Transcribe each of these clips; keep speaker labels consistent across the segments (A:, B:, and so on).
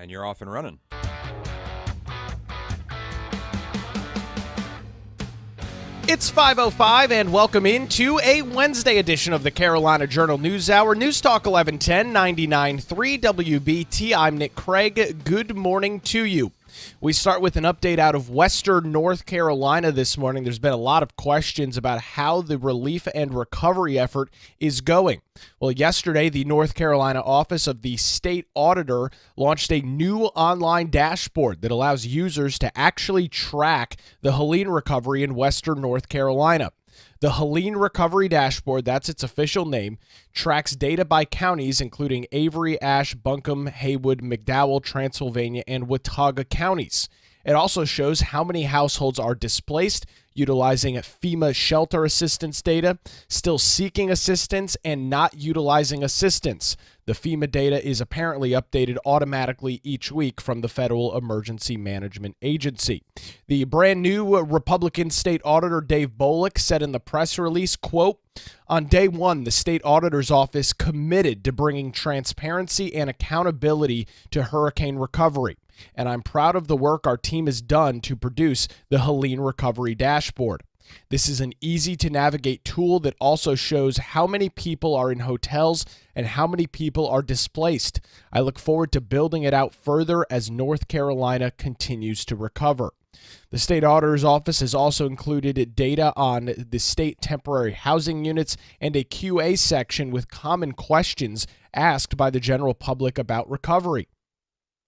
A: And you're off and running.
B: It's 5:05 and welcome into a Wednesday edition of the Carolina Journal News Hour. News Talk 1110 99.3 WBT. I'm Nick Craig. Good morning to you. We start with an update out of Western North Carolina this morning. There's been a lot of questions about how the relief and recovery effort is going. Well, yesterday, the North Carolina office of the State Auditor launched a new online dashboard that allows users to actually track the Helene recovery in Western North Carolina. The Helene Recovery Dashboard, that's its official name, tracks data by counties including Avery, Ashe, Buncombe, Haywood, McDowell, Transylvania, and Watauga counties. It also shows how many households are displaced, utilizing FEMA shelter assistance data, still seeking assistance, and not utilizing assistance. The FEMA data is apparently updated automatically each week from the Federal Emergency Management Agency. The brand new Republican State Auditor Dave Boliek said in the press release, quote, "On day one, the State Auditor's Office committed to bringing transparency and accountability to hurricane recovery. And I'm proud of the work our team has done to produce the Helene Recovery Dashboard. This is an easy-to-navigate tool that also shows how many people are in hotels and how many people are displaced. I look forward to building it out further as North Carolina continues to recover." The State Auditor's Office has also included data on the state temporary housing units and a QA section with common questions asked by the general public about recovery.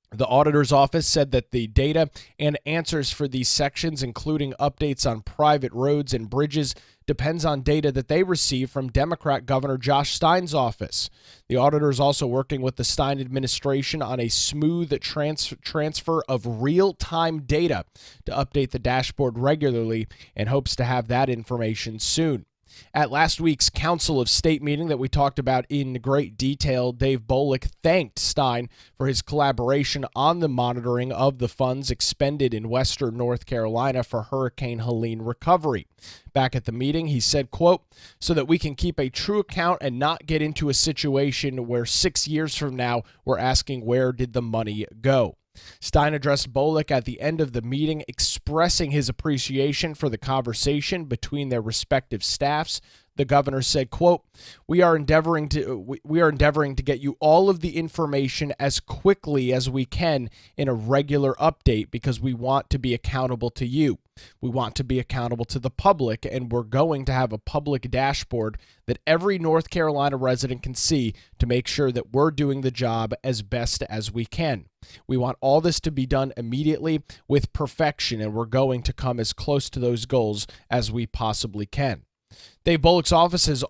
B: The Auditor's Office said that the data and answers for these sections, including updates on private roads and bridges, depends on data that they receive from Democrat Governor Josh Stein's office. The auditor is also working with the Stein administration on a smooth transfer of real-time data to update the dashboard regularly and hopes to have that information soon. At last week's Council of State meeting that we talked about in great detail, Dave Boliek thanked Stein for his collaboration on the monitoring of the funds expended in Western North Carolina for Hurricane Helene recovery. Back at the meeting, he said, quote, "So that we can keep a true account and not get into a situation where 6 years from now we're asking where did the money go." Stein addressed Boliek at the end of the meeting, expressing his appreciation for the conversation between their respective staffs. The governor said, quote, we are endeavoring to get you all of the information as quickly as we can in a regular update because we want to be accountable to you. We want to be accountable to the public, and we're going to have a public dashboard that every North Carolina resident can see to make sure that we're doing the job as best as we can. We want all this to be done immediately with perfection, and we're going to come as close to those goals as we possibly can. Dave Boliek's office has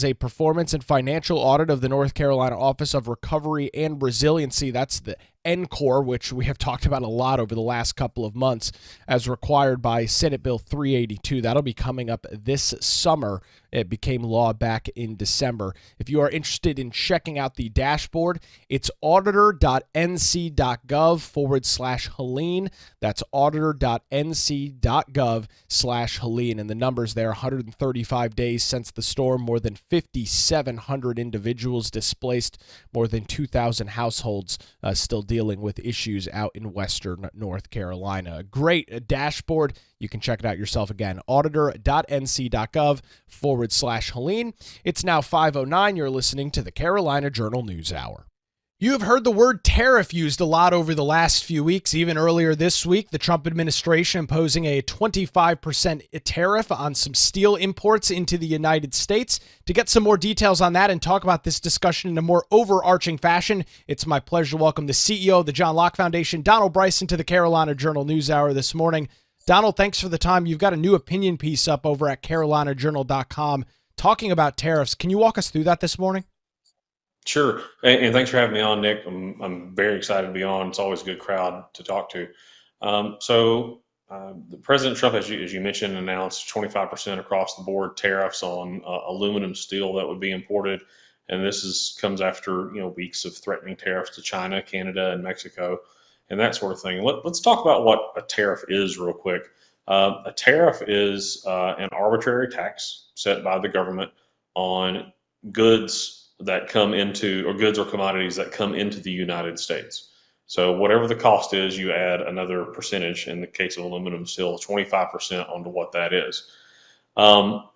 B: a performance and financial audit of the North Carolina Office of Recovery and Resiliency. That's the NCORE, which we have talked about a lot over the last couple of months, as required by Senate Bill 382. That'll be coming up this summer. It became law back in December. If you are interested in checking out the dashboard, it's auditor.nc.gov/Helene. That's auditor.nc.gov/Helene. And the numbers there, 135 days since the storm, more than 5,700 individuals displaced, more than 2,000 households still dealing with issues out in Western North Carolina. Great dashboard. You can check it out yourself again, auditor.nc.gov/Helene. It's now 5:09. You're listening to the Carolina Journal News Hour. You have heard the word tariff used a lot over the last few weeks. Even earlier this week, the Trump administration imposing a 25% tariff on some steel imports into the United States. To get some more details on that and talk about this discussion in a more overarching fashion, it's my pleasure to welcome the CEO of the John Locke Foundation, Bryson, to the Carolina Journal News Hour this morning. Donald, thanks for the time. You've got a new opinion piece up over at carolinajournal.com talking about tariffs. Can you walk us through that this morning?
C: Sure. And thanks for having me on, Nick. I'm very excited to be on. It's always a good crowd to talk to. The President Trump, as you mentioned, announced 25% across the board tariffs on aluminum steel that would be imported. And this comes after weeks of threatening tariffs to China, Canada, and Mexico, and that sort of thing. Let's talk about what a tariff is real quick. A tariff is an arbitrary tax set by the government on goods that come into, or goods or commodities that come into the United States. So whatever the cost is, you add another percentage. In the case of aluminum and steel, 25% onto what that is. Um,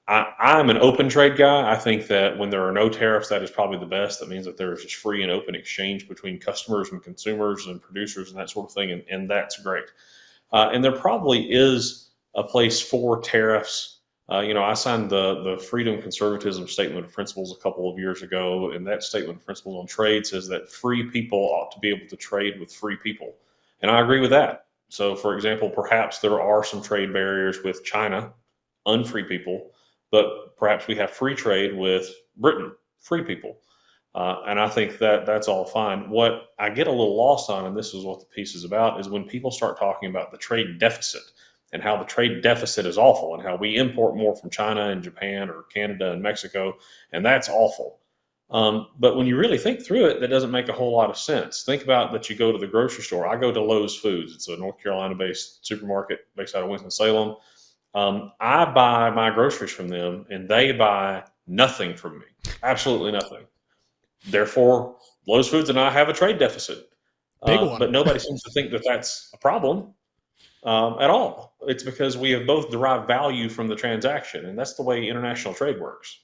C: I'm an open trade guy. I think that when there are no tariffs, that is probably the best. That means that there is just free and open exchange between customers and consumers and producers and that sort of thing, and that's great. And there probably is a place for tariffs. I signed the Freedom Conservatism Statement of Principles a couple of years ago, and that Statement of Principles on trade says that free people ought to be able to trade with free people. And I agree with that. So, for example, perhaps there are some trade barriers with China, unfree people, but perhaps we have free trade with Britain, free people. And I think that that's all fine. What I get a little lost on, and this is what the piece is about, is when people start talking about the trade deficit and how the trade deficit is awful and how we import more from China and Japan or Canada and Mexico, and that's awful. But when you really think through it, that doesn't make a whole lot of sense. Think about that you go to the grocery store. I go to Lowe's Foods. It's a North Carolina-based supermarket based out of Winston-Salem. I buy my groceries from them, and they buy nothing from me. Absolutely nothing. Therefore, Lowe's Foods and I have a trade deficit.
B: Big one.
C: But nobody seems to think that that's a problem at all. It's because we have both derived value from the transaction, and that's the way international trade works.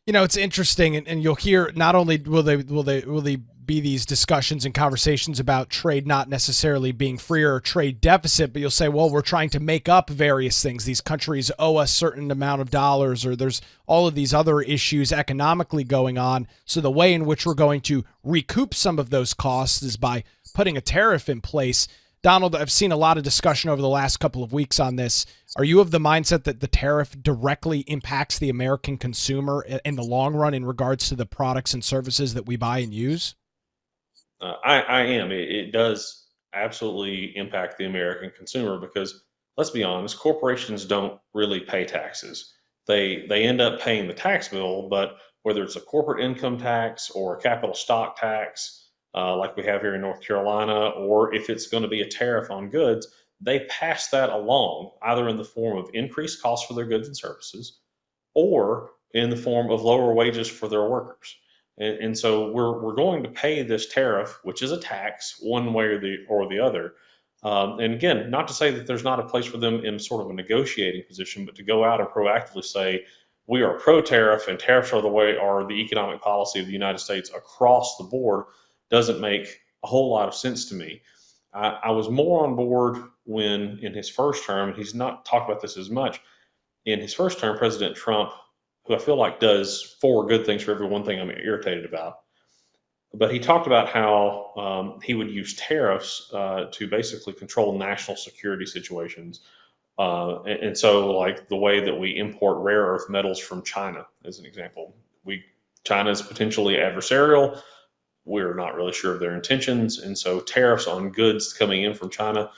B: It's interesting, and you'll hear not only will they be these discussions and conversations about trade not necessarily being free or trade deficit, but you'll say, well, we're trying to make up various things. These countries owe us a certain amount of dollars, or there's all of these other issues economically going on. So the way in which we're going to recoup some of those costs is by putting a tariff in place. Donald, I've seen a lot of discussion over the last couple of weeks on this. Are you of the mindset that the tariff directly impacts the American consumer in the long run in regards to the products and services that we buy and use?
C: I am. It does absolutely impact the American consumer because, let's be honest, corporations don't really pay taxes. They end up paying the tax bill, but whether it's a corporate income tax or a capital stock tax, like we have here in North Carolina, or if it's going to be a tariff on goods, they pass that along either in the form of increased costs for their goods and services or in the form of lower wages for their workers. And so we're going to pay this tariff, which is a tax, one way or the other. And again, not to say that there's not a place for them in sort of a negotiating position, but to go out and proactively say we are pro-tariff and tariffs are the economic policy of the United States across the board doesn't make a whole lot of sense to me. I was more on board when in his first term, and he's not talked about this as much, in his first term, President Trump, who I feel like does four good things for every one thing I'm irritated about. But he talked about how he would use tariffs to basically control national security situations. And so, like the way that we import rare earth metals from China, as an example, China is potentially adversarial. We're not really sure of their intentions. And so tariffs on goods coming in from China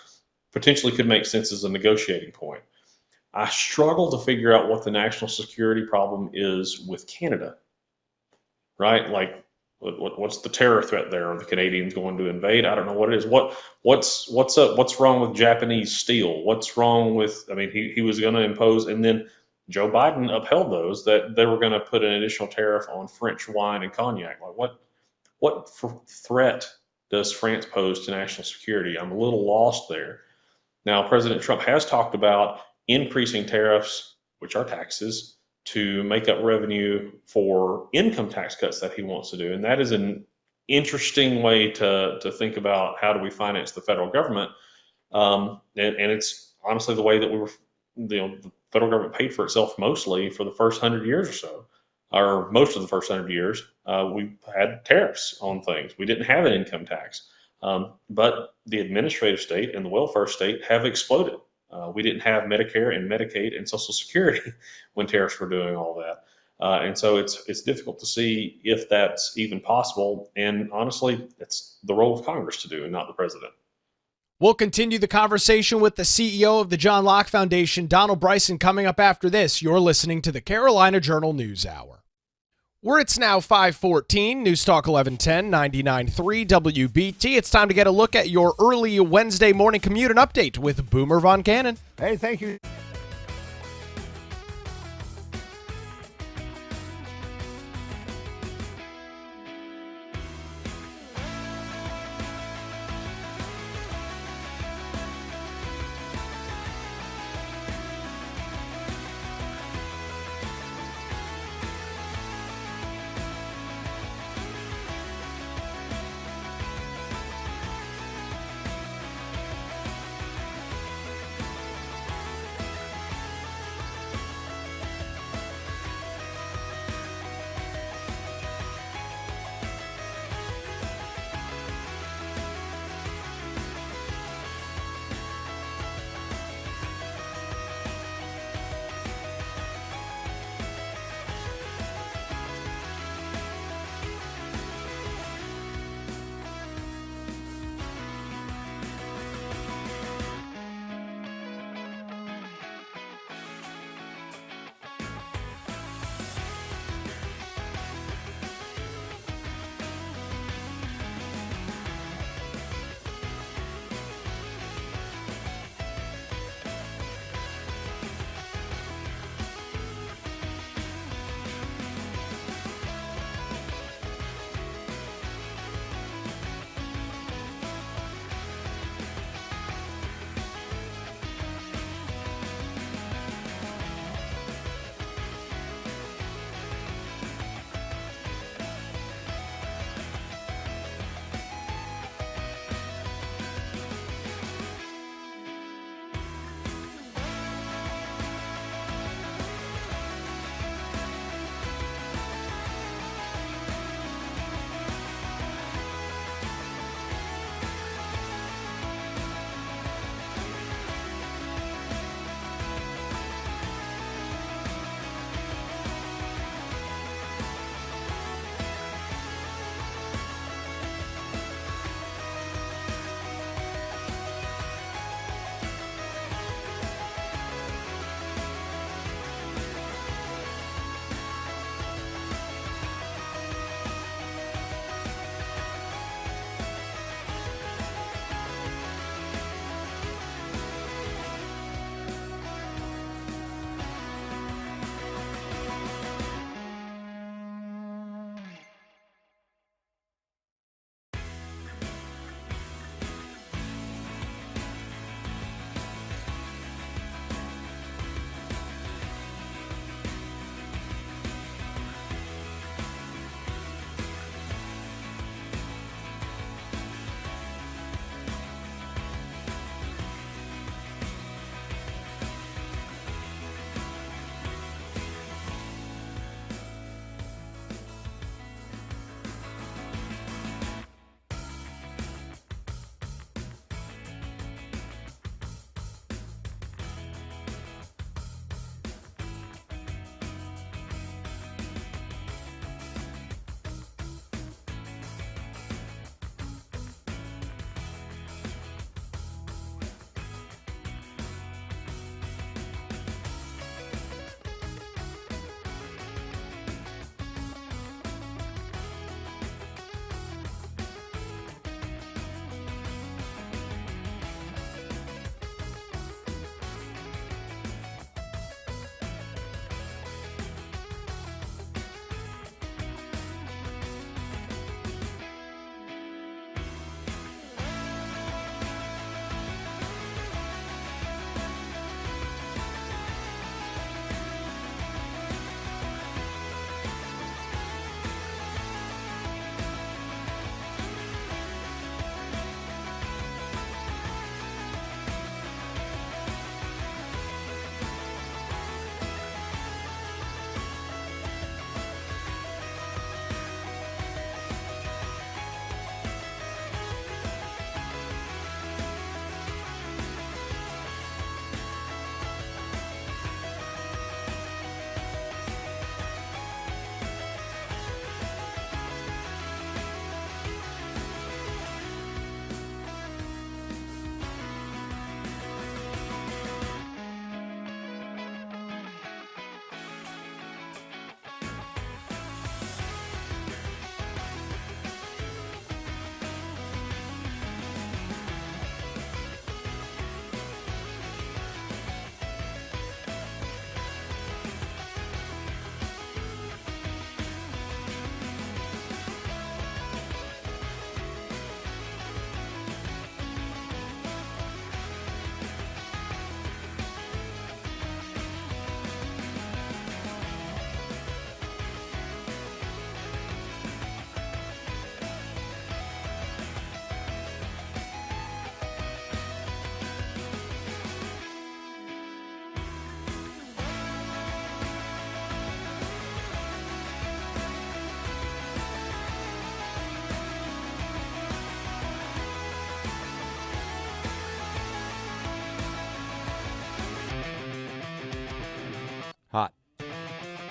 C: potentially could make sense as a negotiating point. I struggle to figure out what the national security problem is with Canada, right? Like, what's the terror threat there? Are the Canadians going to invade? I don't know what it is. What's wrong with Japanese steel? What's wrong with? I mean, he was going to impose, and then Joe Biden upheld those that they were going to put an additional tariff on French wine and cognac. Like, what threat does France pose to national security? I'm a little lost there. Now, President Trump has talked about increasing tariffs, which are taxes, to make up revenue for income tax cuts that he wants to do. And that is an interesting way to think about how do we finance the federal government. And it's honestly the way that the federal government paid for itself mostly for the first 100 years or so, or most of the first 100 years. We had tariffs on things. We didn't have an income tax. But the administrative state and the welfare state have exploded. We didn't have Medicare and Medicaid and Social Security when tariffs were doing all that. And so it's difficult to see if that's even possible. And honestly, it's the role of Congress to do and not the president.
B: We'll continue the conversation with the CEO of the John Locke Foundation, Donald Bryson, coming up after this. You're listening to the Carolina Journal News Hour. Where it's now 5:14, News Talk 1110, 99.3 WBT. It's time to get a look at your early Wednesday morning commute and update with Boomer Von Cannon.
A: Hey, thank you.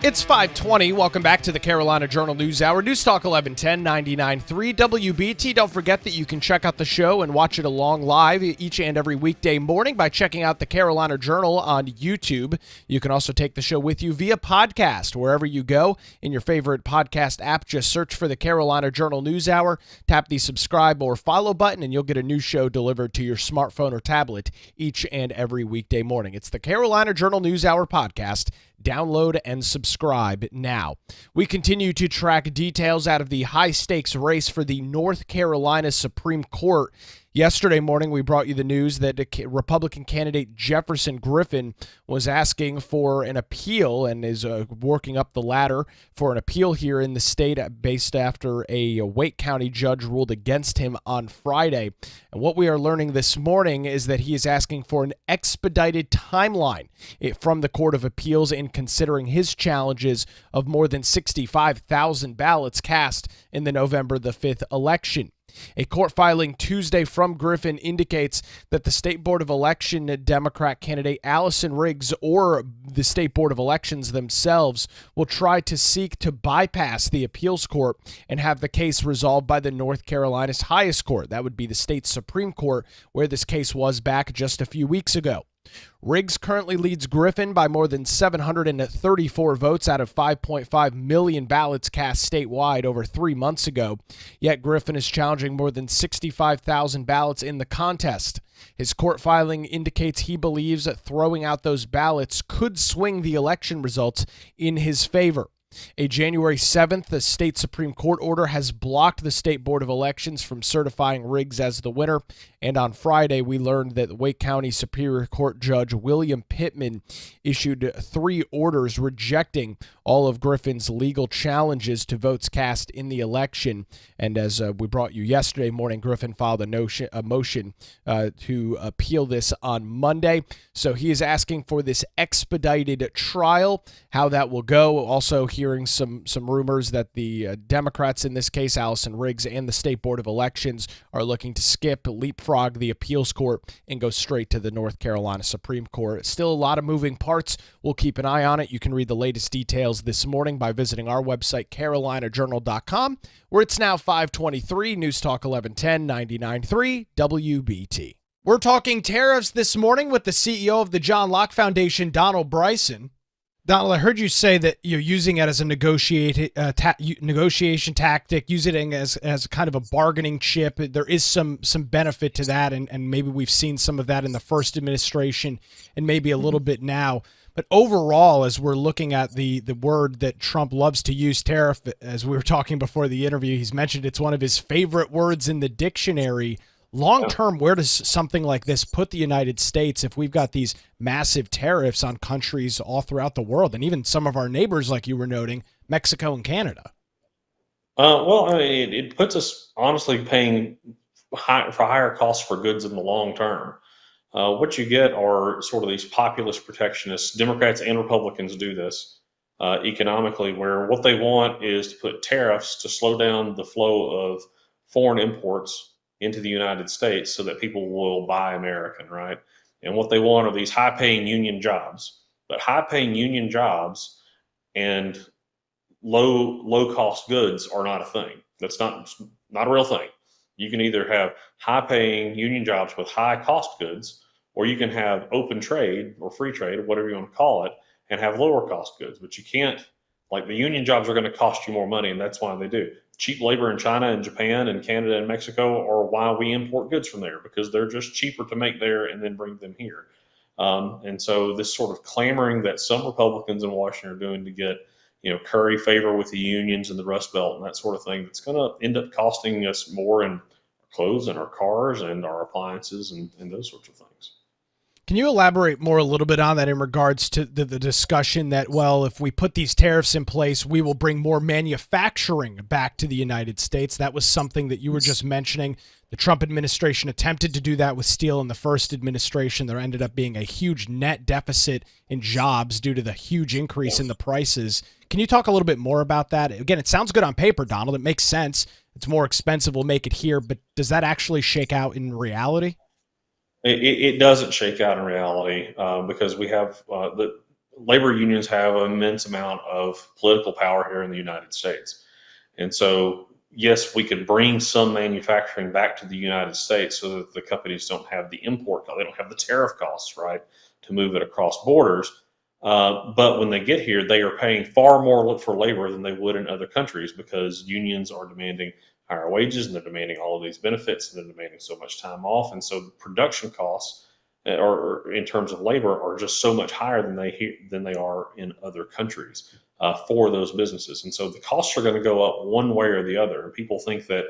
B: It's 5:20. Welcome back to the Carolina Journal News Hour. News Talk 1110 99.3 WBT. Don't forget that you can check out the show and watch it along live each and every weekday morning by checking out the Carolina Journal on YouTube. You can also take the show with you via podcast wherever you go in your favorite podcast app. Just search for the Carolina Journal News Hour, tap the subscribe or follow button, and you'll get a new show delivered to your smartphone or tablet each and every weekday morning. It's the Carolina Journal News Hour podcast. Download and subscribe now. We continue to track details out of the high-stakes race for the North Carolina Supreme Court. Yesterday morning, we brought you the news that Republican candidate Jefferson Griffin was asking for an appeal and is working up the ladder for an appeal here in the state based after a Wake County judge ruled against him on Friday. And what we are learning this morning is that he is asking for an expedited timeline from the Court of Appeals in considering his challenges of more than 65,000 ballots cast in the November the 5th election. A court filing Tuesday from Griffin indicates that the State Board of Election Democrat candidate Allison Riggs or the State Board of Elections themselves will try to seek to bypass the appeals court and have the case resolved by the North Carolina's highest court. That would be the state Supreme Court, where this case was back just a few weeks ago. Riggs currently leads Griffin by more than 734 votes out of 5.5 million ballots cast statewide over 3 months ago, yet Griffin is challenging more than 65,000 ballots in the contest. His court filing indicates he believes that throwing out those ballots could swing the election results in his favor. A January 7th, the state Supreme Court order has blocked the State Board of Elections from certifying Riggs as the winner. And on Friday, we learned that Wake County Superior Court Judge William Pittman issued 3 orders rejecting all of Griffin's legal challenges to votes cast in the election. And as we brought you yesterday morning, Griffin filed a motion to appeal this on Monday. So he is asking for this expedited trial, how that will go. Also hearing some rumors that the Democrats, in this case, Allison Riggs, and the State Board of Elections are looking to leapfrog the appeals court and go straight to the North Carolina Supreme Court. Still a lot of moving parts. We'll keep an eye on it. You can read the latest details this morning by visiting our website, carolinajournal.com, where it's now 5:23, News Talk 1110 99.3 WBT. We're talking tariffs this morning with the CEO of the John Locke Foundation, Bryson. Donald, I heard you say that you're using it as a negotiation tactic, using it as kind of a bargaining chip. There is some benefit to that, and maybe we've seen some of that in the first administration and maybe a little bit now. But overall, as we're looking at the word that Trump loves to use, tariff, as we were talking before the interview, he's mentioned it's one of his favorite words in the dictionary. Long term, where does something like this put the United States if we've got these massive tariffs on countries all throughout the world, and even some of our neighbors, like you were noting, Mexico and Canada?
C: Well, I mean, it puts us honestly paying for higher costs for goods in the long term. What you get are sort of these populist protectionists. Democrats and Republicans do this economically, where what they want is to put tariffs to slow down the flow of foreign imports into the United States so that people will buy American, right? And what they want are these high-paying union jobs. But high-paying union jobs and low-cost goods are not a thing. That's not a real thing. You can either have high-paying union jobs with high-cost goods, or you can have open trade or free trade, or whatever you want to call it, and have lower-cost goods. But you can't, like, the union jobs are going to cost you more money, and that's why they do. Cheap labor in China and Japan and Canada and Mexico are why we import goods from there, because they're just cheaper to make there and then bring them here. And so this sort of clamoring that some Republicans in Washington are doing to get, curry favor with the unions and the Rust Belt and that sort of thing, that's going to end up costing us more in our clothes and our cars and our appliances and those sorts of things.
B: Can you elaborate more a little bit on that in regards to the discussion that, well, if we put these tariffs in place, we will bring more manufacturing back to the United States? That was something that you were just mentioning. The Trump administration attempted to do that with steel in the first administration. There ended up being a huge net deficit in jobs due to the huge increase in the prices. Can you talk a little bit more about that? Again, it sounds good on paper, Donald. It makes sense. It's more expensive. We'll make it here. But does that actually shake out in reality?
C: It doesn't shake out in reality because we have labor unions have an immense amount of political power here in the United States. And so, yes, we could bring some manufacturing back to the United States so that the companies don't have the import, they don't have the tariff costs, right, to move it across borders. But when they get here, they are paying far more for labor than they would in other countries because unions are demanding higher wages and they're demanding all of these benefits and they're demanding so much time off. And so the production costs, or in terms of labor, are just so much higher than they are in other countries for those businesses. And so the costs are going to go up one way or the other. And people think that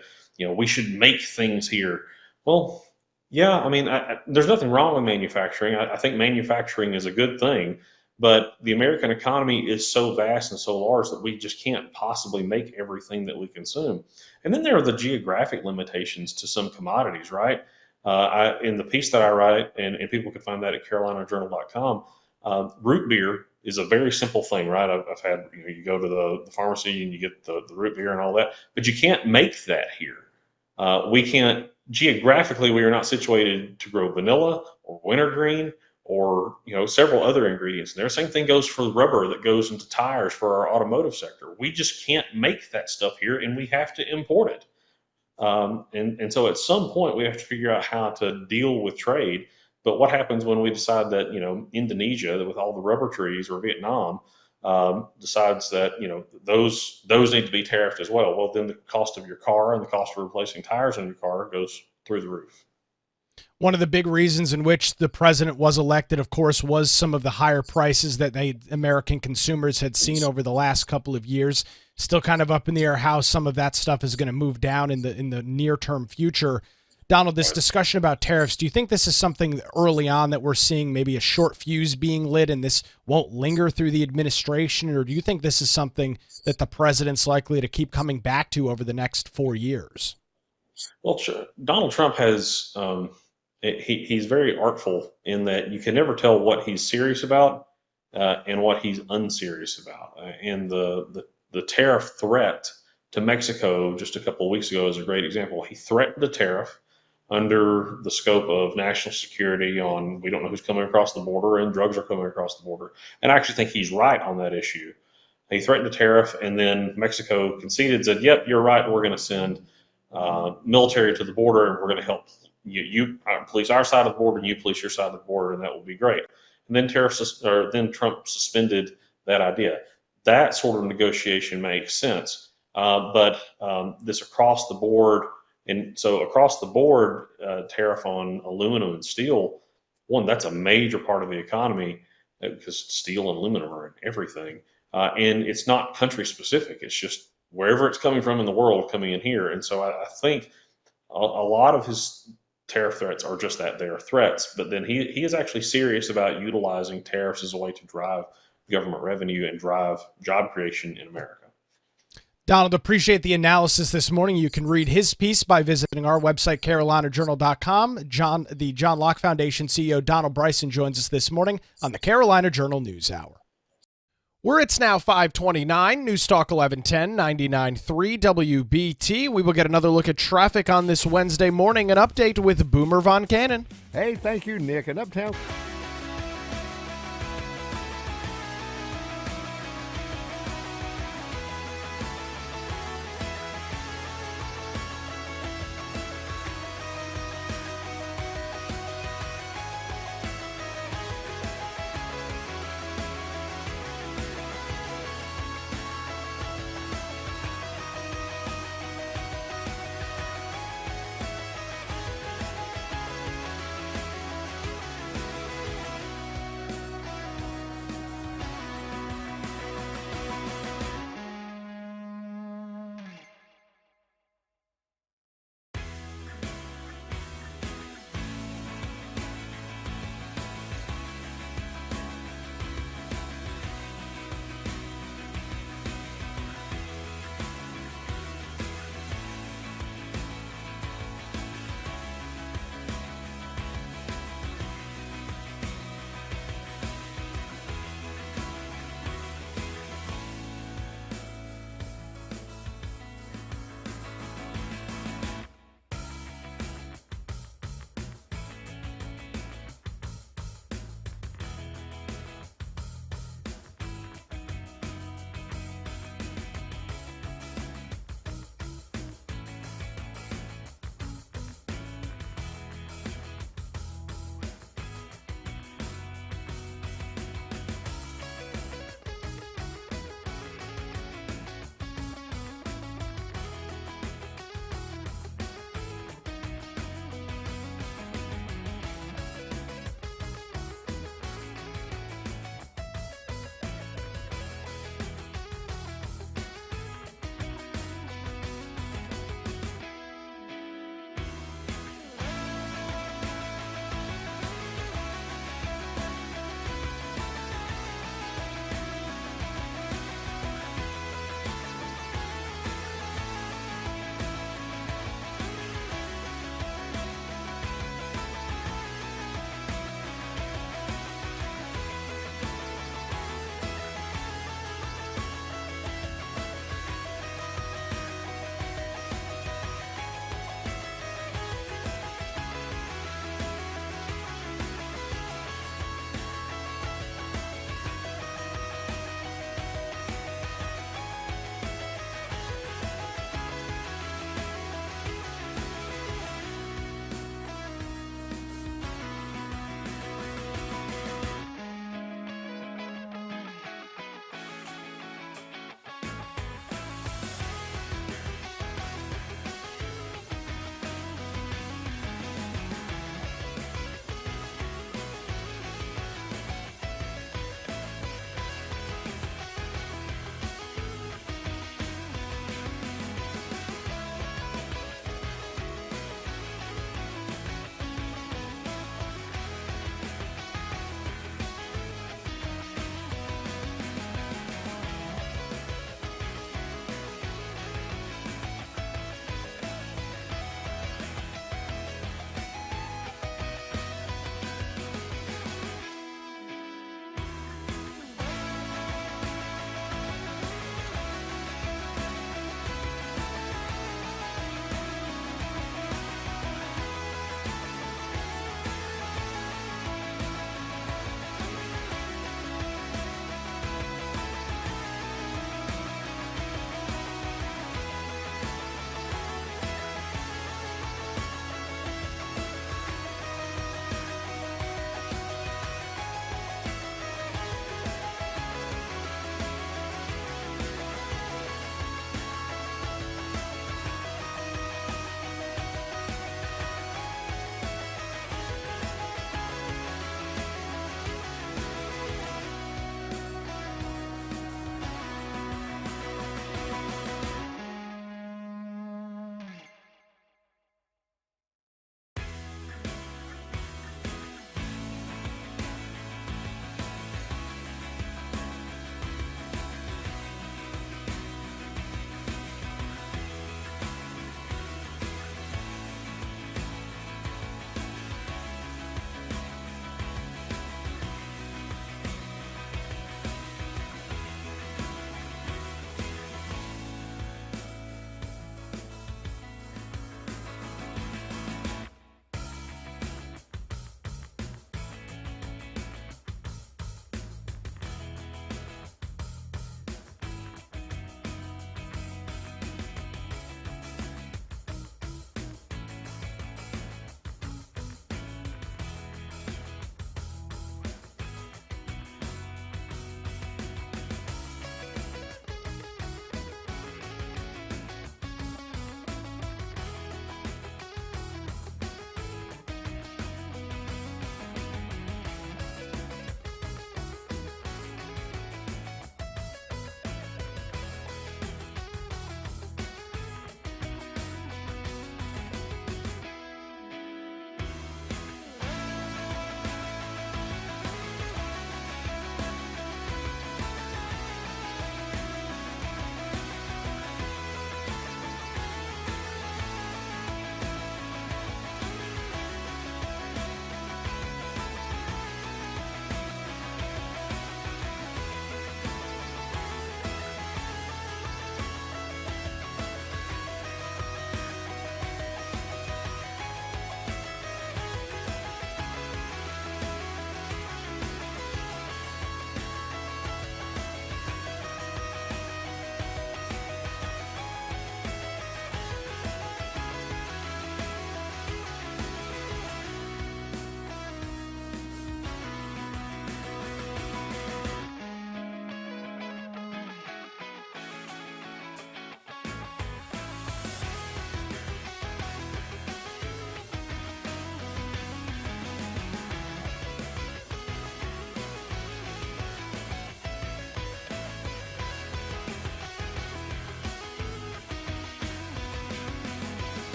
C: we should make things here. Well, yeah, I mean, there's nothing wrong with manufacturing. I think manufacturing is a good thing, but the American economy is so vast and so large that we just can't possibly make everything that we consume. And then there are the geographic limitations to some commodities, right? In the piece that I write, and people can find that at carolinajournal.com, root beer is a very simple thing, right? I've had, you go to the pharmacy and you get the root beer and all that, but you can't make that here. We can't, geographically, we are not situated to grow vanilla or wintergreen or several other ingredients in there. Same thing goes for rubber that goes into tires for our automotive sector. We just can't make that stuff here, and we have to import it. And so at some point we have to figure out how to deal with trade. But what happens when we decide that Indonesia, with all the rubber trees, or Vietnam, decides that those need to be tariffed as well? Well, then the cost of your car and the cost of replacing tires on your car goes through the roof.
B: One of the big reasons in which the president was elected, of course, was some of the higher prices that American consumers had seen over the last couple of years. Still kind of up in the air how some of that stuff is going to move down in the near-term future. Donald, this discussion about tariffs, do you think this is something early on that we're seeing maybe a short fuse being lit and this won't linger through the administration, or do you think this is something that the president's likely to keep coming back to over the next 4 years?
C: Well, Donald Trump has he's very artful in that you can never tell what he's serious about and what he's unserious about. And the tariff threat to Mexico just a couple of weeks ago is a great example. He threatened a tariff under the scope of national security on, we don't know who's coming across the border, and drugs are coming across the border. And I actually think he's right on that issue. He threatened a tariff, and then Mexico conceded, said, yep, you're right, we're going to send military to the border, and we're going to help you police our side of the border, and you police your side of the border, and that will be great. And then then Trump suspended that idea. That sort of negotiation makes sense. But this across the board, and so across the board tariff on aluminum and steel, one, that's a major part of the economy because steel and aluminum are in everything. And it's not country specific. It's just wherever it's coming from in the world coming in here. And so I think a lot of his tariff threats are just that, they are threats. But then he is actually serious about utilizing tariffs as a way to drive government revenue and drive job creation in America.
B: Donald, appreciate the analysis this morning. You can read his piece by visiting our website, carolinajournal.com. The John Locke Foundation CEO Donald Bryson joins us this morning on the Carolina Journal News Hour. It's now 5:29, News Talk 1110, 99.3 WBT. We will get another look at traffic on this Wednesday morning, an update with Boomer Von Cannon.
A: Hey, thank you, Nick. And Uptown...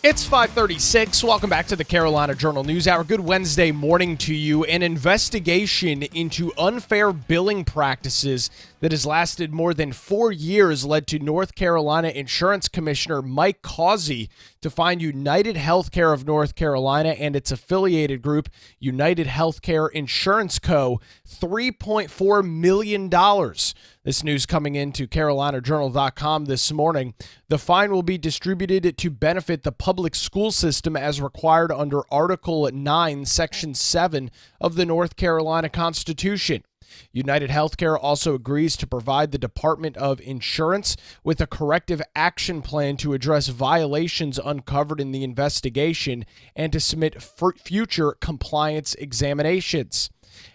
B: It's 5:36. Welcome back to the Carolina Journal News Hour. Good Wednesday morning to you. An investigation into unfair billing practices that has lasted more than 4 years led to North Carolina Insurance Commissioner Mike Causey to fine UnitedHealthcare of North Carolina and its affiliated group, UnitedHealthcare Insurance Co., $3.4 million. This news coming into CarolinaJournal.com this morning. The fine will be distributed to benefit the public school system as required under Article 9, Section 7 of the North Carolina Constitution. UnitedHealthcare also agrees to provide the Department of Insurance with a corrective action plan to address violations uncovered in the investigation and to submit future compliance examinations.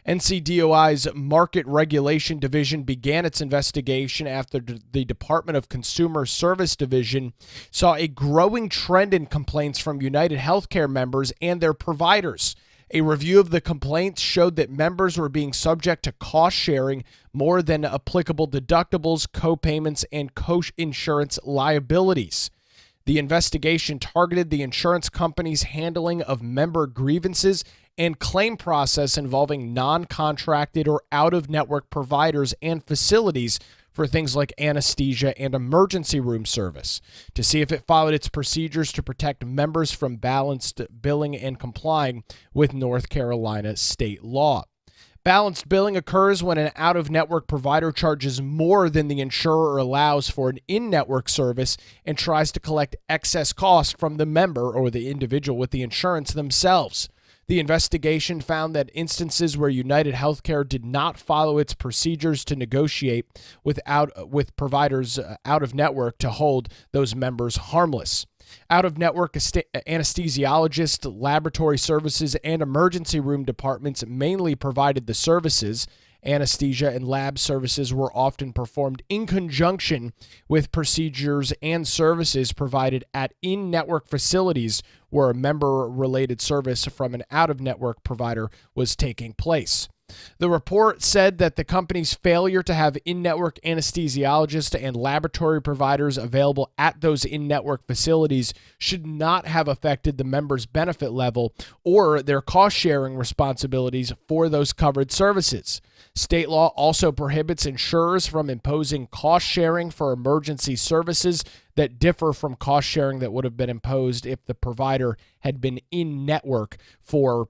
B: NCDOI's Market Regulation Division began its investigation after the Department of Consumer Service Division saw a growing trend in complaints from UnitedHealthcare members and their providers. A review of the complaints showed that members were being subject to cost sharing more than applicable deductibles, co-payments, and co-insurance liabilities. The investigation targeted the insurance company's handling of member grievances and claim process involving non-contracted or out-of-network providers and facilities for things like anesthesia and emergency room service, to see if it followed its procedures to protect members from balanced billing and complying with North Carolina state law. Balanced billing occurs when an out-of-network provider charges more than the insurer allows for an in-network service and tries to collect excess costs from the member or the individual with the insurance themselves. The investigation found that instances where UnitedHealthcare did not follow its procedures to negotiate with providers out of network to hold those members harmless. Out-of-network anesthesiologists, laboratory services, and emergency room departments mainly provided the services. Anesthesia and lab services were often performed in conjunction with procedures and services provided at in-network facilities where a member-related service from an out-of-network provider was taking place. The report said that the company's failure to have in-network anesthesiologists and laboratory providers available at those in-network facilities should not have affected the members' benefit level or their cost-sharing responsibilities for those covered services. State law also prohibits insurers from imposing cost-sharing for emergency services that differ from cost-sharing that would have been imposed if the provider had been in-network for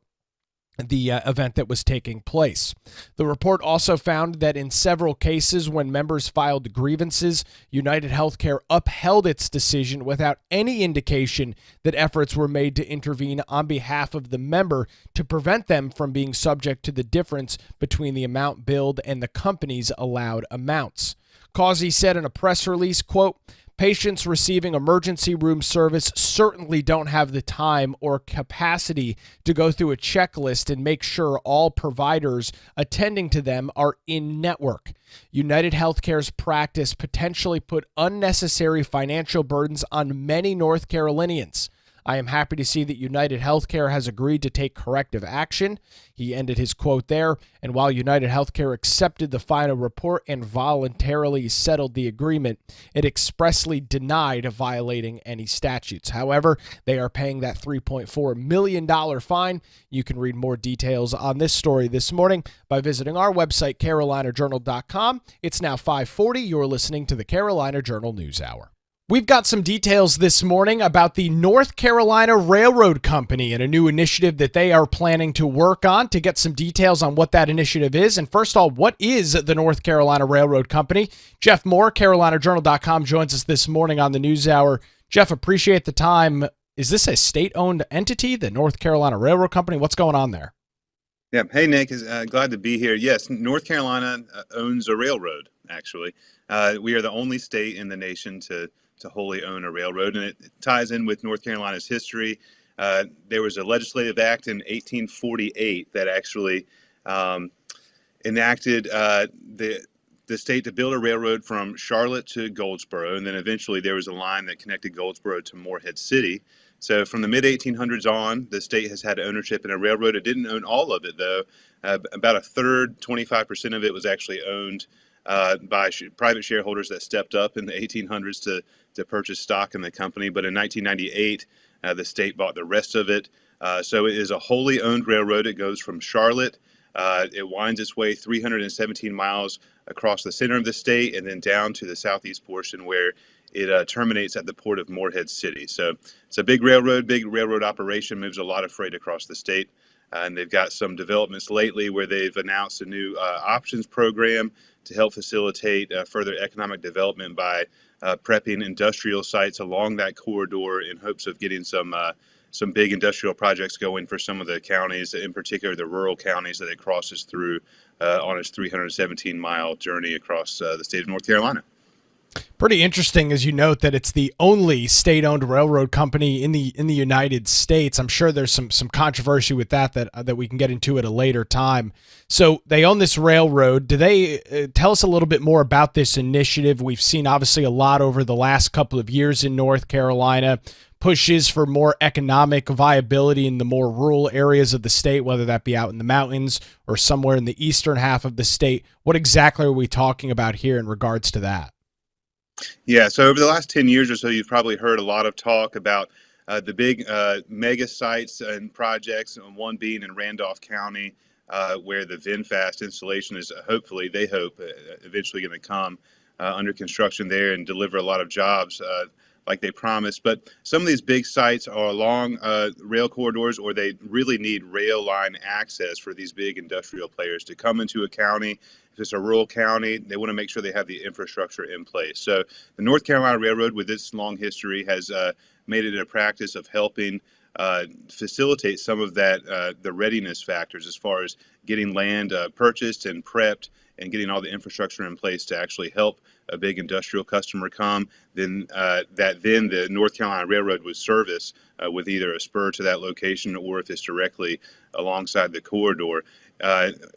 B: the event that was taking place. The report also found that in several cases when members filed grievances, UnitedHealthcare upheld its decision without any indication that efforts were made to intervene on behalf of the member to prevent them from being subject to the difference between the amount billed and the company's allowed amounts. Causey said in a press release, quote, "Patients receiving emergency room service certainly don't have the time or capacity to go through a checklist and make sure all providers attending to them are in network. UnitedHealthcare's practice potentially put unnecessary financial burdens on many North Carolinians. I am happy to see that UnitedHealthcare has agreed to take corrective action." He ended his quote there, and while UnitedHealthcare accepted the final report and voluntarily settled the agreement, it expressly denied violating any statutes. However, they are paying that $3.4 million fine. You can read more details on this story this morning by visiting our website, CarolinaJournal.com. It's now 5:40. You're listening to the Carolina Journal News Hour. We've got some details this morning about the North Carolina Railroad Company and a new initiative that they are planning to work on. To get some details on what that initiative is, and first of all, what is the North Carolina Railroad Company? Jeff Moore, CarolinaJournal.com, joins us this morning on the News Hour. Jeff, appreciate the time. Is this a state-owned entity, the North Carolina Railroad Company? What's going on there?
D: Yeah. Hey, Nick. Glad to be here. Yes, North Carolina owns a railroad, actually. We are the only state in the nation to wholly own a railroad, and it ties in with North Carolina's history. There was a legislative act in 1848 that actually enacted the state to build a railroad from Charlotte to Goldsboro, and then eventually there was a line that connected Goldsboro to Morehead City. So from the mid-1800s on, the state has had ownership in a railroad. It didn't own all of it, though. About a third, 25% of it was actually owned by private shareholders that stepped up in the 1800s to purchase stock in the company. But in 1998, The state bought the rest of it. So it is a wholly owned railroad. It goes from Charlotte. It winds its way 317 miles across the center of the state and then down to the southeast portion where it terminates at the port of Morehead City. So it's a big railroad operation, moves a lot of freight across the state. And they've got some developments lately where they've announced a new options program to help facilitate further economic development by prepping industrial sites along that corridor in hopes of getting some big industrial projects going for some of the counties, in particular the rural counties that it crosses through on its 317-mile journey across the state of North Carolina.
B: Pretty interesting, as you note, that it's the only state-owned railroad company in the United States. I'm sure there's some controversy with that we can get into at a later time. So they own this railroad. Do they tell us a little bit more about this initiative? We've seen obviously a lot over the last couple of years in North Carolina, pushes for more economic viability in the more rural areas of the state, whether that be out in the mountains or somewhere in the eastern half of the state. What exactly are we talking about here in regards to that?
D: Yeah, so over the last 10 years or so, you've probably heard a lot of talk about the big mega sites and projects, one being in Randolph County, where the VinFast installation is hopefully, they hope, eventually going to come under construction there and deliver a lot of jobs like they promised. But some of these big sites are along rail corridors, or they really need rail line access for these big industrial players to come into a county. If it's a rural county, they want to make sure they have the infrastructure in place. So the North Carolina Railroad, with its long history, has made it a practice of helping facilitate some of that, the readiness factors as far as getting land purchased and prepped and getting all the infrastructure in place to actually help a big industrial customer come. Then the North Carolina Railroad would service with either a spur to that location or if it's directly alongside the corridor.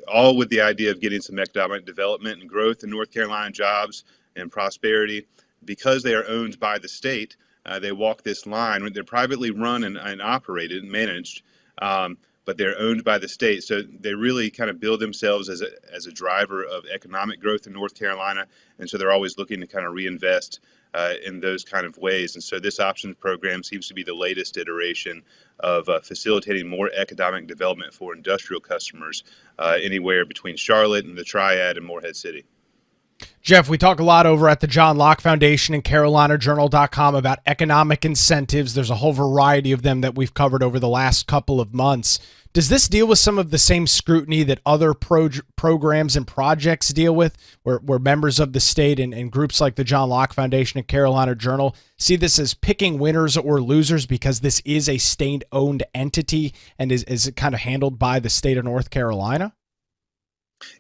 D: All with the idea of getting some economic development and growth in North Carolina, jobs and prosperity. Because they are owned by the state, they walk this line. They're privately run and operated and managed, but they're owned by the state. So they really kind of build themselves as a driver of economic growth in North Carolina. And so they're always looking to kind of reinvest in those kind of ways. And so this options program seems to be the latest iteration of facilitating more economic development for industrial customers anywhere between Charlotte and the Triad and Morehead City.
B: Jeff, we talk a lot over at the John Locke Foundation and CarolinaJournal.com about economic incentives. There's a whole variety of them that we've covered over the last couple of months. Does this deal with some of the same scrutiny that other programs and projects deal with, where members of the state and groups like the John Locke Foundation and Carolina Journal see this as picking winners or losers because this is a state-owned entity and is kind of handled by the state of North Carolina?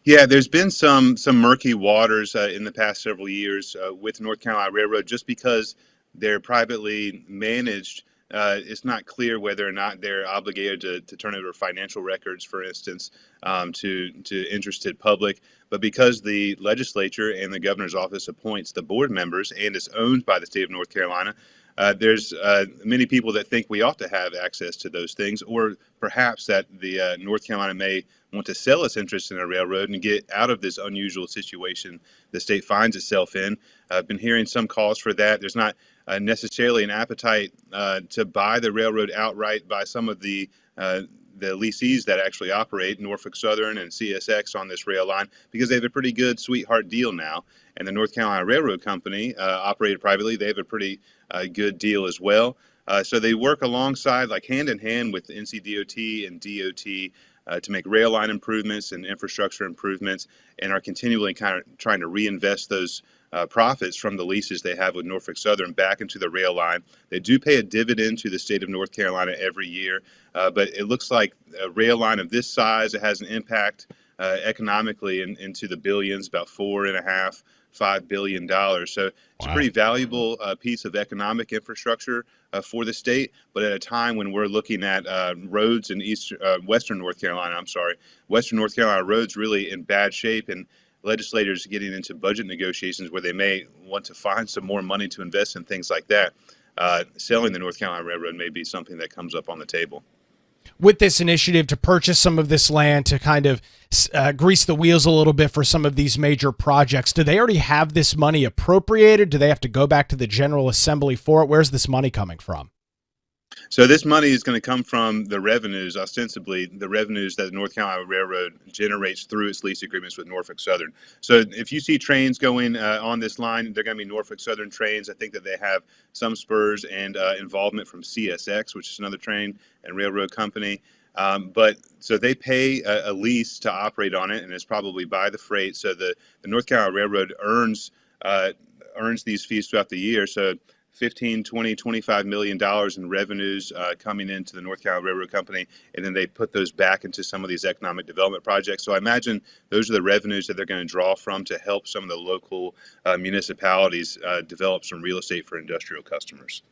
D: Yeah, there's been some murky waters in the past several years with North Carolina Railroad just because they're privately managed. It's not clear whether or not they're obligated to turn over financial records, for instance, to interested public. But because the legislature and the governor's office appoints the board members and is owned by the state of North Carolina, there's many people that think we ought to have access to those things, or perhaps that the North Carolina may want to sell its interest in a railroad and get out of this unusual situation the state finds itself in. I've been hearing some calls for that. There's not necessarily an appetite to buy the railroad outright by some of the lessees that actually operate, Norfolk Southern and CSX, on this rail line, because they have a pretty good sweetheart deal now. And the North Carolina Railroad Company, operated privately, they have a pretty good deal as well. So they work alongside, like hand in hand with NCDOT and DOT to make rail line improvements and infrastructure improvements, and are continually kind of trying to reinvest those profits from the leases they have with Norfolk Southern back into the rail line. They do pay a dividend to the state of North Carolina every year, but it looks like a rail line of this size, it has an impact economically into the billions, about $4.5–5 billion. So it's a pretty valuable piece of economic infrastructure for the state, but at a time when we're looking at roads in Western North Carolina roads really in bad shape, and legislators getting into budget negotiations where they may want to find some more money to invest in things like that. Selling the North Carolina Railroad may be something that comes up on the table.
B: With this initiative to purchase some of this land to kind of grease the wheels a little bit for some of these major projects, do they already have this money appropriated? Do they have to go back to the General Assembly for it? Where's this money coming from?
D: So this money is going to come from the revenues, ostensibly the revenues that the North Carolina Railroad generates through its lease agreements with Norfolk Southern. So if you see trains going on this line, they're going to be Norfolk Southern trains. I think that they have some spurs and involvement from CSX, which is another train and railroad company. But so they pay a lease to operate on it, and it's probably by the freight. So the North Carolina Railroad earns these fees throughout the year. So 15, 20, $25 million in revenues coming into the North Carolina Railroad Company, and then they put those back into some of these economic development projects. So I imagine those are the revenues that they're going to draw from to help some of the local municipalities develop some real estate for industrial customers.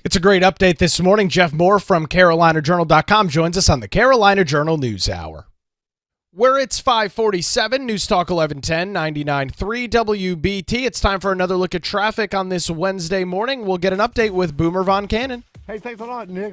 B: It's a great update this morning. Jeff Moore from CarolinaJournal.com joins us on the Carolina Journal News Hour. Where it's 547, News Talk 1110, 99.3 WBT. It's time for another look at traffic on this Wednesday morning. We'll get an update with Boomer Von Cannon.
A: Hey, thanks a lot, Nick.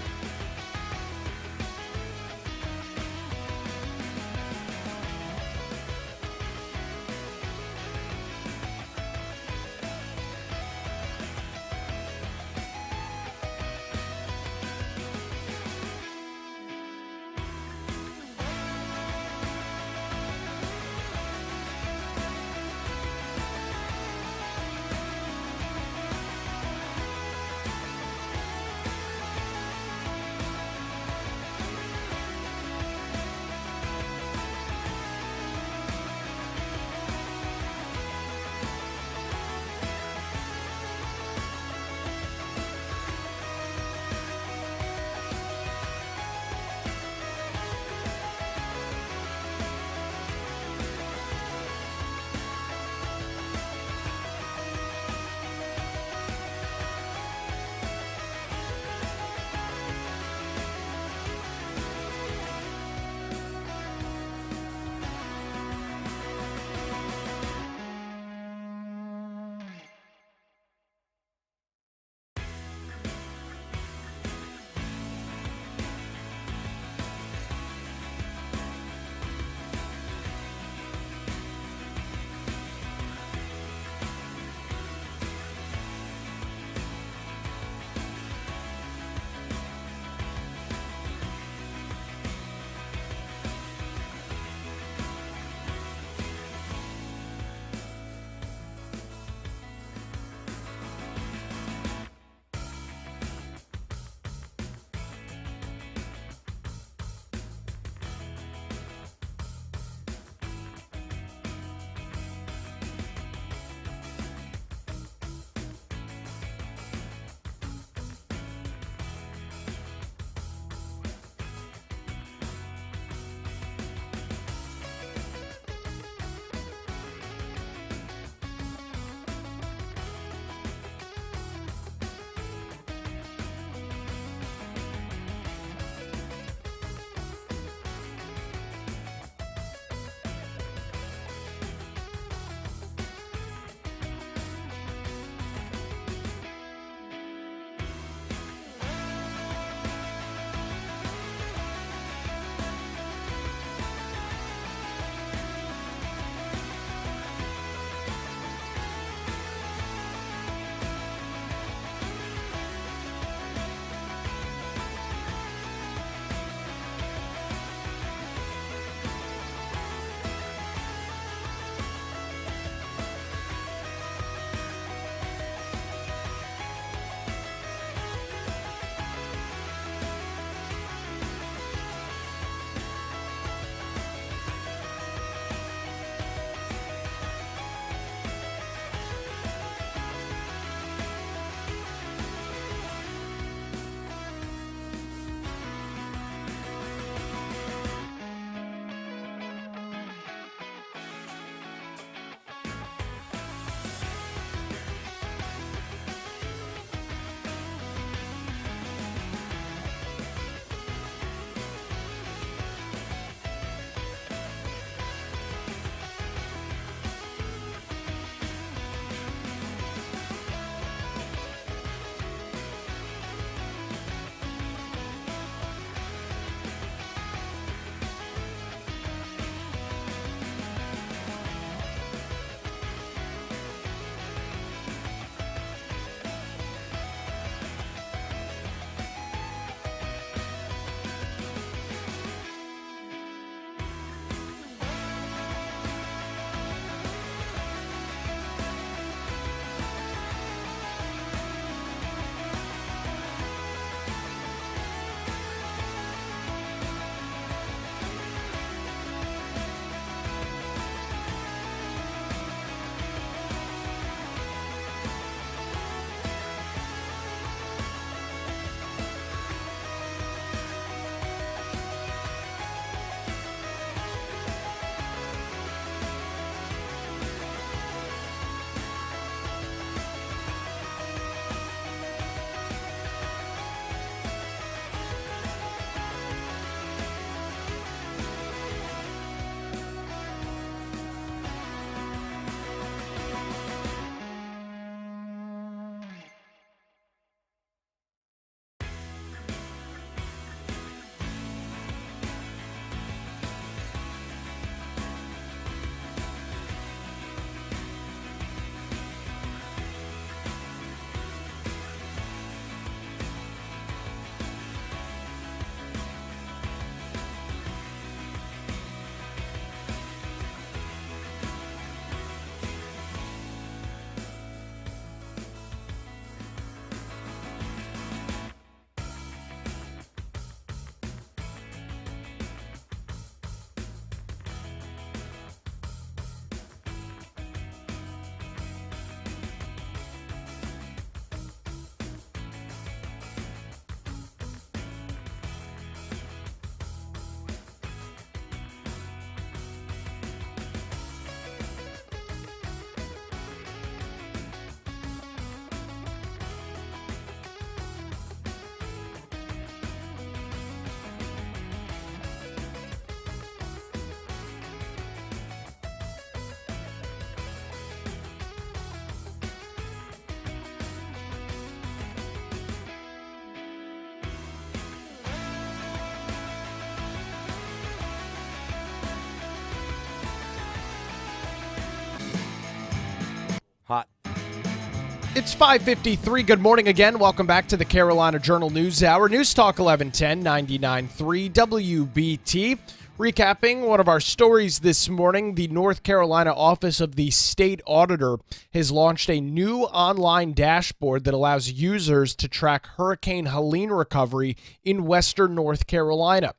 B: It's 5:53. Good morning again. Welcome back to the Carolina Journal News Hour. News Talk 1110 99.3 WBT. Recapping one of our stories this morning, the North Carolina Office of the State Auditor has launched a new online dashboard that allows users to track Hurricane Helene recovery in western North Carolina.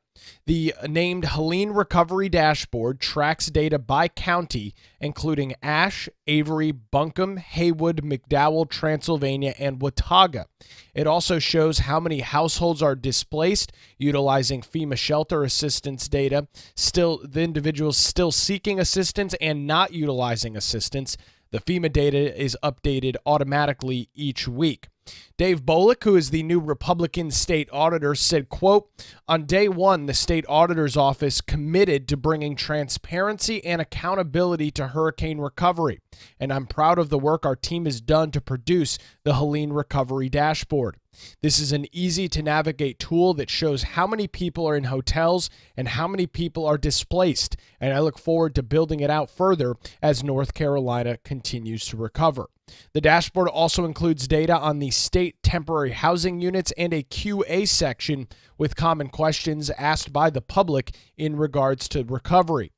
B: The named Helene Recovery Dashboard tracks data by county, including Ashe, Avery, Buncombe, Haywood, McDowell, Transylvania, and Watauga. It also shows how many households are displaced, utilizing FEMA shelter assistance data, the individuals still seeking assistance and not utilizing assistance. The FEMA data is updated automatically each week. Dave Boliek, who is the new Republican state auditor, said, quote, "On day one, the state auditor's office committed to bringing transparency and accountability to hurricane recovery, and I'm proud of the work our team has done to produce the Helene Recovery Dashboard. This is an easy-to-navigate tool that shows how many people are in hotels and how many people are displaced, and I look forward to building it out further as North Carolina continues to recover." The dashboard also includes data on the state temporary housing units and a QA section with common questions asked by the public in regards to recovery.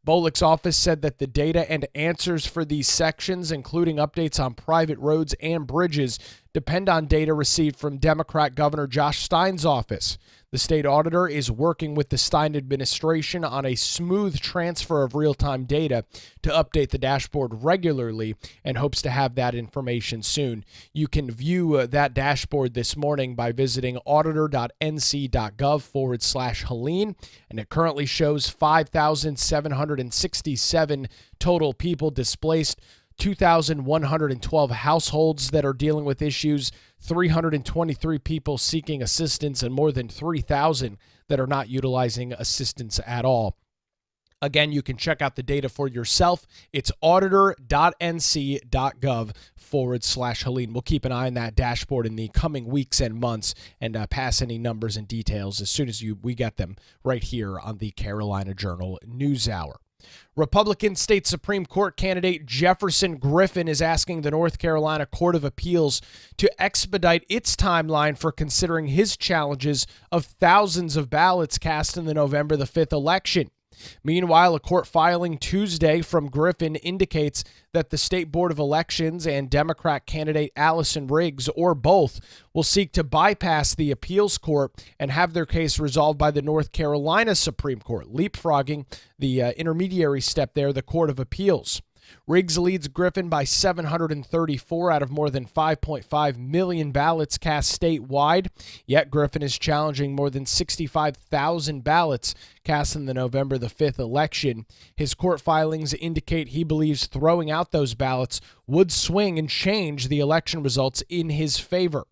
B: Boliek's office said that the data and answers for these sections, including updates on private roads and bridges, depend on data received from Democrat Governor Josh Stein's office. The state auditor is working with the Stein administration on a smooth transfer of real-time data to update the dashboard regularly and hopes to have that information soon. You can view that dashboard this morning by visiting auditor.nc.gov/Helene, and it currently shows 5,767 total people displaced, 2,112 households that are dealing with issues, 323 people seeking assistance, and more than 3,000 that are not utilizing assistance at all. Again, you can check out the data for yourself. It's auditor.nc.gov/Helene. We'll keep an eye on that dashboard in the coming weeks and months and pass any numbers and details as soon as we get them right here on the Carolina Journal News Hour. Republican State Supreme Court candidate Jefferson Griffin is asking the North Carolina Court of Appeals to expedite its timeline for considering his challenges of thousands of ballots cast in the November 5th election. Meanwhile, a court filing Tuesday from Griffin indicates that the State Board of Elections and Democrat candidate Allison Riggs, or both, will seek to bypass the appeals court and have their case resolved by the North Carolina Supreme Court, leapfrogging the intermediary step there, the Court of Appeals. Riggs leads Griffin by 734 out of more than 5.5 million ballots cast statewide, yet Griffin is challenging more than 65,000 ballots cast in the November 5th election. His court filings indicate he believes throwing out those ballots would swing and change the election results in his favor.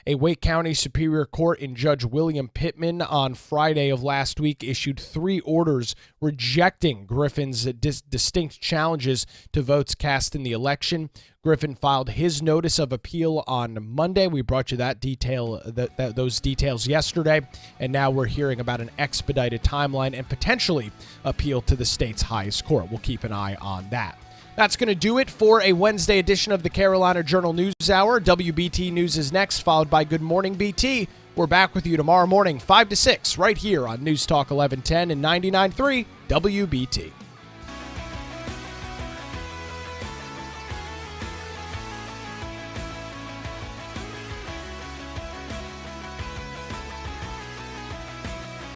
B: A Wake County Superior Court in Judge William Pittman on Friday of last week issued 3 orders rejecting Griffin's distinct challenges to votes cast in the election. Griffin filed his notice of appeal on Monday. We brought you those details yesterday, and now we're hearing about an expedited timeline and potentially appeal to the state's highest court. We'll keep an eye on that. That's going to do it for a Wednesday edition of the Carolina Journal News Hour. WBT News is next, followed by Good Morning BT. We're back with you tomorrow morning, 5 to 6, right here on News Talk 1110 and 99.3 WBT.